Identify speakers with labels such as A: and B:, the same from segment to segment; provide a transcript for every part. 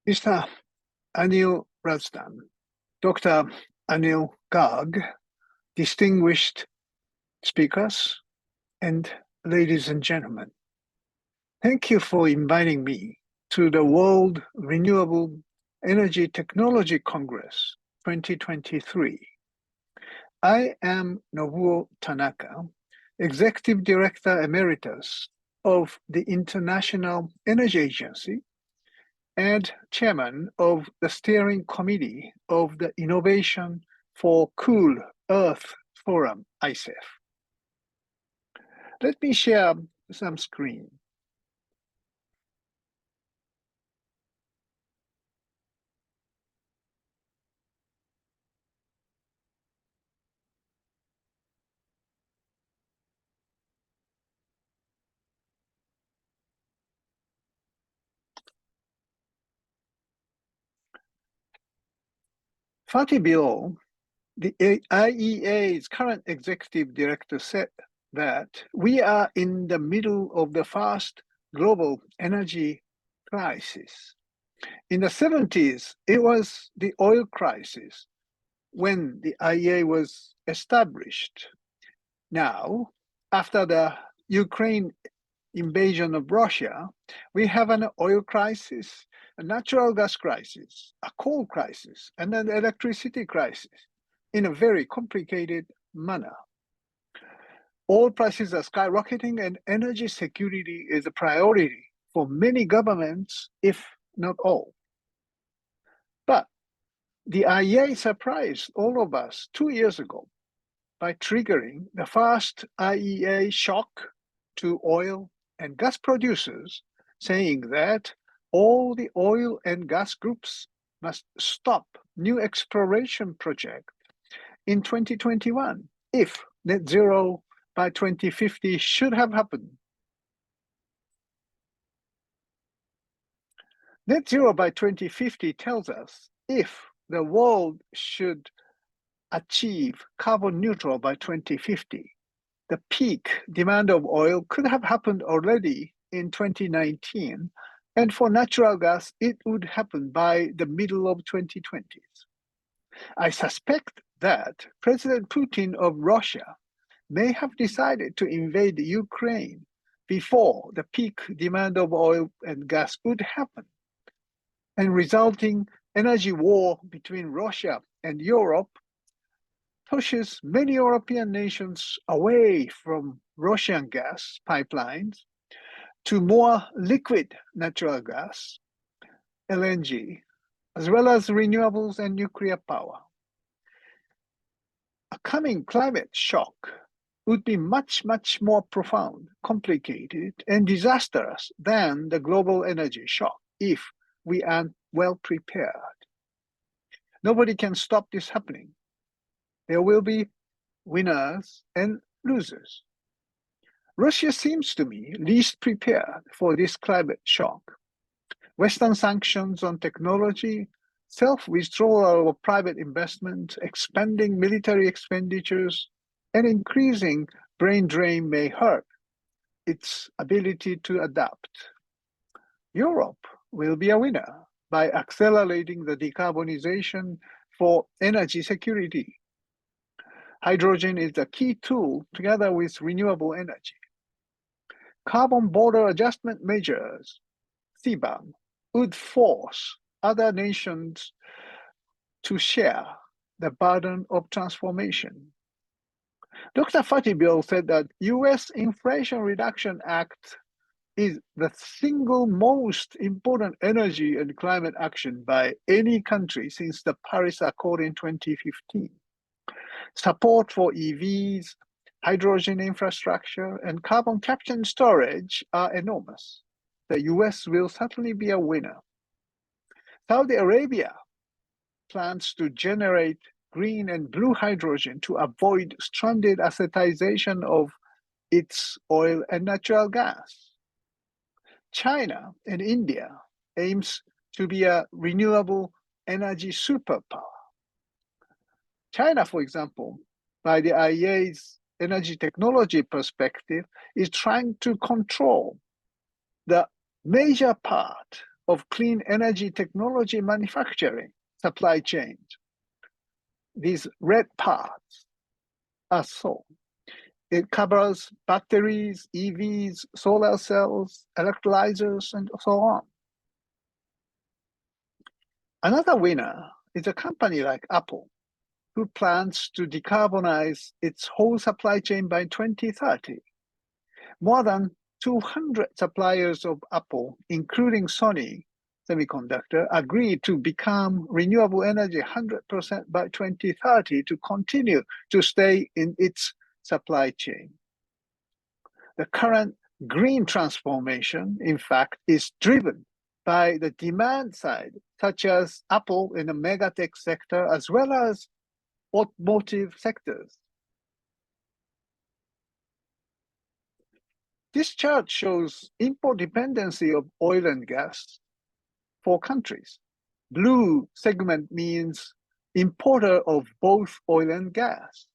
A: Mr. Anil Razdan, Dr. Anil Garg, distinguished speakers, and ladies and gentlemen, thank you for inviting me to the World Renewable Energy Technology Congress 2023. I am Nobuo Tanaka, Executive Director Emeritus of the International Energy Agency and Chairman of the Steering Committee of the Innovation for Cool Earth Forum, ICEF. Let me share some screen. Fatih Birol, the IEA's current executive director, said that we are in the middle of the fast global energy crisis. In the 70s, it was the oil crisis when the IEA was established. Now, after the Ukraine invasion of Russia, we have an oil crisis, a natural gas crisis, a coal crisis, and an electricity crisis in a very complicated manner. Oil prices are skyrocketing, and energy security is a priority for many governments, if not all. But the IEA surprised all of us 2 years ago by triggering the first IEA shock to oil and gas producers, saying that all the oil and gas groups must stop new exploration projects in 2021 if net zero by 2050 should have happened. Net zero by 2050 tells us if the world should achieve carbon neutral by 2050, the peak demand of oil could have happened already in 2019, and for natural gas, it would happen by the middle of 2020s. I suspect that President Putin of Russia may have decided to invade Ukraine before the peak demand of oil and gas would happen, and resulting energy war between Russia and Europe pushes many European nations away from Russian gas pipelines to more liquid natural gas, LNG, as well as renewables and nuclear power. A coming climate shock would be much, much more profound, complicated, and disastrous than the global energy shock if we aren't well prepared. Nobody can stop this happening. There will be winners and losers. Russia seems to me least prepared for this climate shock. Western sanctions on technology, self-withdrawal of private investment, expanding military expenditures, and increasing brain drain may hurt its ability to adapt. Europe will be a winner by accelerating the decarbonization for energy security. Hydrogen is a key tool together with renewable energy. Carbon border adjustment measures, CBAM, would force other nations to share the burden of transformation. Dr. Fatih Birol said that US Inflation Reduction Act is the single most important energy and climate action by any country since the Paris Accord in 2015. Support for EVs, hydrogen infrastructure, and carbon capture and storage are enormous. The US will certainly be a winner. Saudi Arabia plans to generate green and blue hydrogen to avoid stranded acetization of its oil and natural gas. China and India aims to be a renewable energy superpower. China, for example, by the IEA's energy technology perspective, is trying to control the major part of clean energy technology manufacturing supply chains. These red parts are so. It covers batteries, EVs, solar cells, electrolyzers, and so on. Another winner is a company like Apple, who plans to decarbonize its whole supply chain by 2030. More than 200 suppliers of Apple, including Sony Semiconductor, agreed to become renewable energy 100% by 2030 to continue to stay in its supply chain. The current green transformation, in fact, is driven by the demand side, such as Apple in the megatech sector, as well as automotive sectors. This chart shows import dependency of oil and gas for countries. Blue segment means importer of both oil and gas.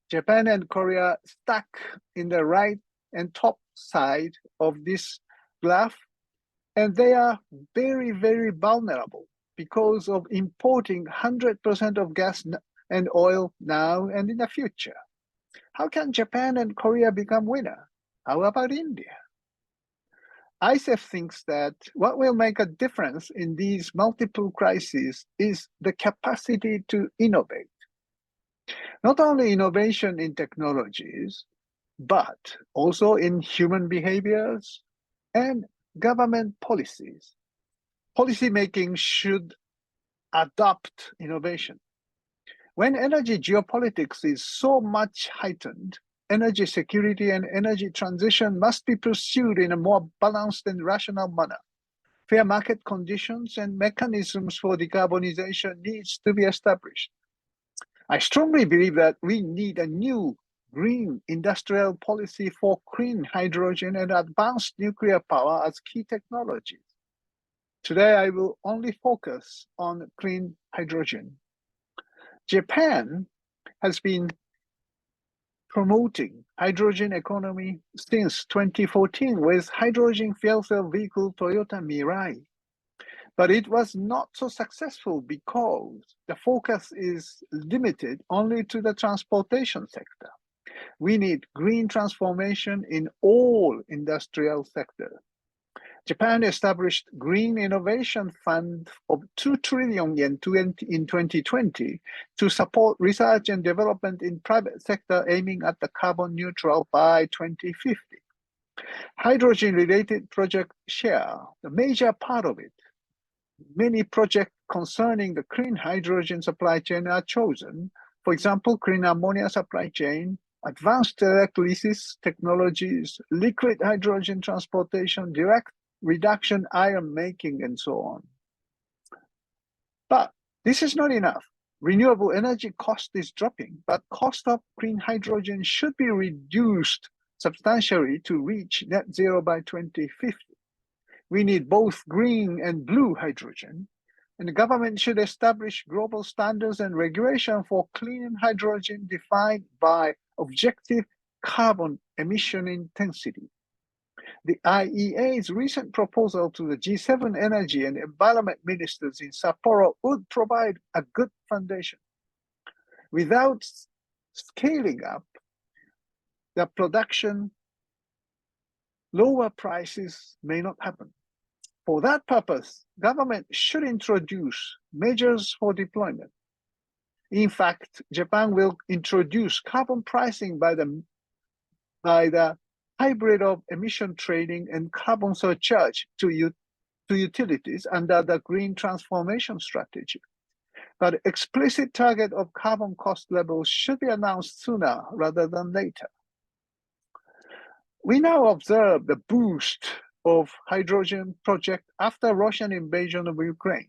A: Japan and Korea stuck in the right and top side of this graph, and they are very, very vulnerable because of importing 100% of gas and oil now and in the future. How can Japan and Korea become winner? How about India? ISEF thinks that what will make a difference in these multiple crises is the capacity to innovate. Not only innovation in technologies, but also in human behaviors and government policies. Policymaking should adopt innovation. When energy geopolitics is so much heightened, energy security and energy transition must be pursued in a more balanced and rational manner. Fair market conditions and mechanisms for decarbonization needs to be established. I strongly believe that we need a new green industrial policy for clean hydrogen and advanced nuclear power as key technologies. Today, I will only focus on clean hydrogen. Japan has been promoting hydrogen economy since 2014 with hydrogen fuel cell vehicle Toyota Mirai. But it was not so successful because the focus is limited only to the transportation sector. We need green transformation in all industrial sectors. Japan established Green Innovation Fund of 2 trillion yen in 2020 to support research and development in private sector aiming at the carbon neutral by 2050. Hydrogen-related projects share the major part of it. Many projects concerning the clean hydrogen supply chain are chosen. For example, clean ammonia supply chain, advanced electrolysis technologies, liquid hydrogen transportation, direct reduction iron making, and so on. But this is not enough. Renewable energy cost is dropping, but cost of clean hydrogen should be reduced substantially to reach net zero by 2050. We need both green and blue hydrogen, and the government should establish global standards and regulation for clean hydrogen defined by objective carbon emission intensity. The IEA's recent proposal to the G7 energy and environment ministers in Sapporo would provide a good foundation. Without scaling up the production, lower prices may not happen. For that purpose, government should introduce measures for deployment. In fact, Japan will introduce carbon pricing by the hybrid of emission trading and carbon surcharge to utilities under the green transformation strategy. But explicit target of carbon cost levels should be announced sooner rather than later. We now observe the boost of hydrogen project after Russian invasion of Ukraine.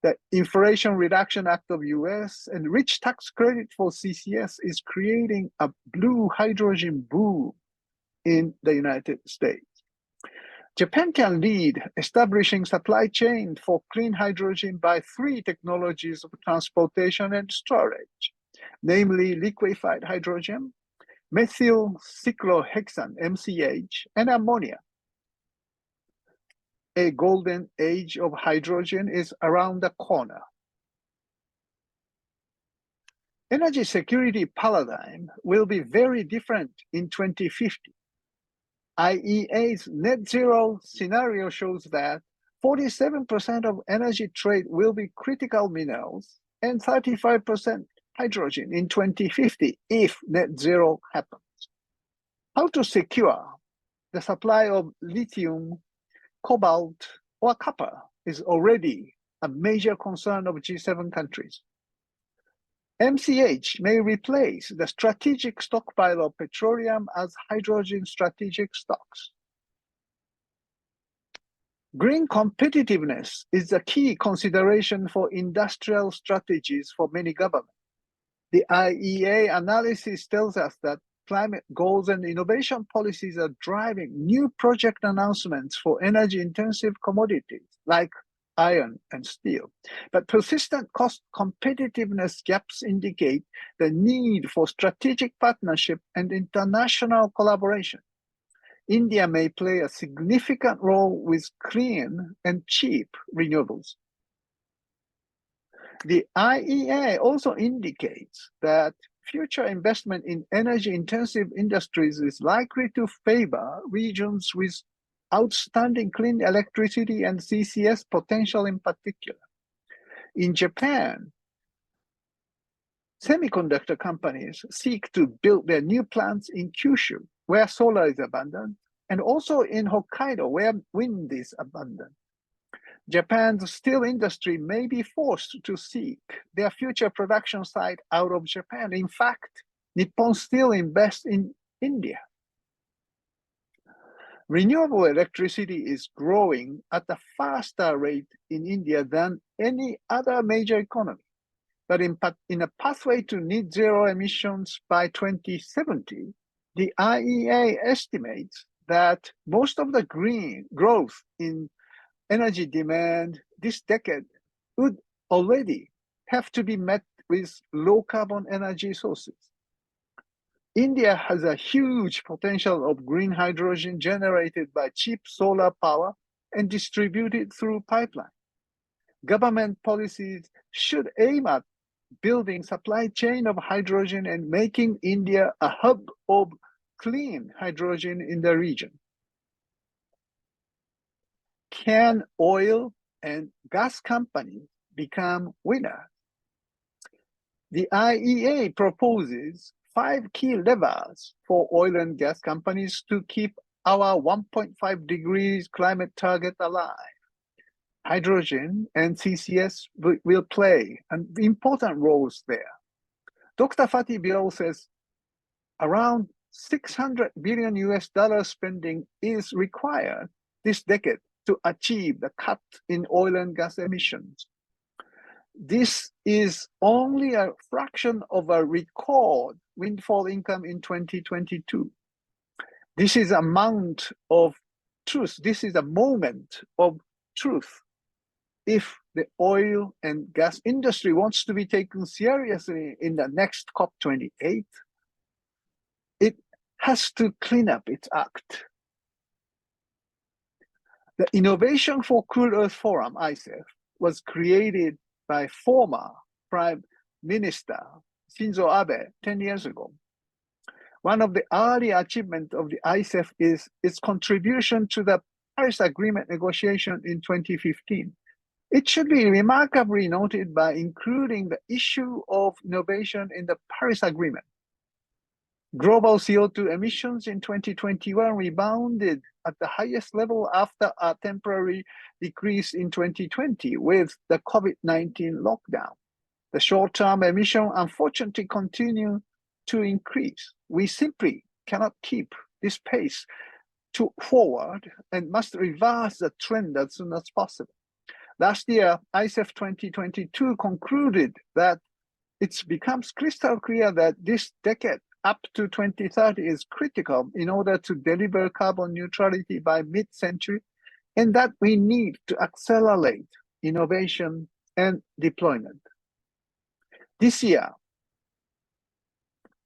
A: The Inflation Reduction Act of US and rich tax credit for CCS is creating a blue hydrogen boom in the United States. Japan can lead establishing supply chain for clean hydrogen by 3 technologies of transportation and storage, namely liquefied hydrogen, methyl cyclohexane, MCH, and ammonia. A golden age of hydrogen is around the corner. Energy security paradigm will be very different in 2050. IEA's net zero scenario shows that 47% of energy trade will be critical minerals and 35% hydrogen in 2050 if net zero happens. How to secure the supply of lithium, cobalt, or copper is already a major concern of G7 countries. MCH may replace the strategic stockpile of petroleum as hydrogen strategic stocks. Green competitiveness is the key consideration for industrial strategies for many governments. The IEA analysis tells us that climate goals and innovation policies are driving new project announcements for energy-intensive commodities like iron and steel. But persistent cost competitiveness gaps indicate the need for strategic partnership and international collaboration. India may play a significant role with clean and cheap renewables. The IEA also indicates that future investment in energy-intensive industries is likely to favor regions with outstanding clean electricity and CCS potential in particular. In Japan, semiconductor companies seek to build their new plants in Kyushu, where solar is abundant, and also in Hokkaido, where wind is abundant. Japan's steel industry may be forced to seek their future production site out of Japan. In fact, Nippon Steel invests in India. Renewable electricity is growing at a faster rate in India than any other major economy. But in a pathway to net zero emissions by 2070, the IEA estimates that most of the green growth in energy demand this decade would already have to be met with low carbon energy sources. India has a huge potential of green hydrogen generated by cheap solar power and distributed through pipeline. Government policies should aim at building supply chain of hydrogen and making India a hub of clean hydrogen in the region. Can oil and gas companies become winners? The IEA proposes 5 key levers for oil and gas companies to keep our 1.5 degrees climate target alive. Hydrogen and CCS will play an important roles there. Dr. Fatih Birol says around 600 billion US dollar spending is required this decade to achieve the cut in oil and gas emissions. This is only a fraction of a record windfall income in 2022. This is a moment of truth. This is a moment of truth. If the oil and gas industry wants to be taken seriously in the next COP28, it has to clean up its act. The Innovation for Cool Earth Forum, ICEF, was created by former Prime Minister Shinzo Abe 10 years ago. One of the early achievements of the ICEF is its contribution to the Paris Agreement negotiation in 2015. It should be remarkably noted by including the issue of innovation in the Paris Agreement. Global CO2 emissions in 2021 rebounded at the highest level after a temporary decrease in 2020 with the COVID-19 lockdown. The short-term emissions unfortunately continue to increase. We simply cannot keep this pace forward and must reverse the trend as soon as possible. Last year, ICEF 2022 concluded that it becomes crystal clear that this decade up to 2030 is critical in order to deliver carbon neutrality by mid-century, and that we need to accelerate innovation and deployment. This year,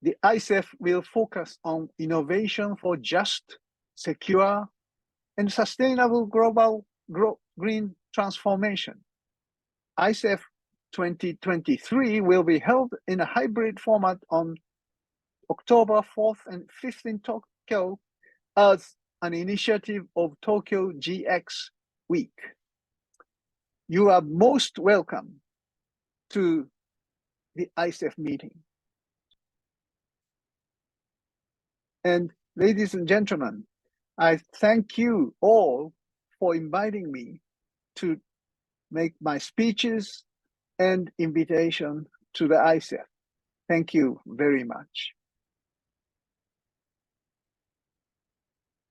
A: the ICEF will focus on innovation for just, secure, and sustainable global green transformation. ICEF 2023 will be held in a hybrid format on October 4th and 5th in Tokyo as an initiative of Tokyo GX Week. You are most welcome to the ICEF meeting. And ladies and gentlemen, I thank you all for inviting me to make my speeches and invitation to the ICEF. Thank you very much.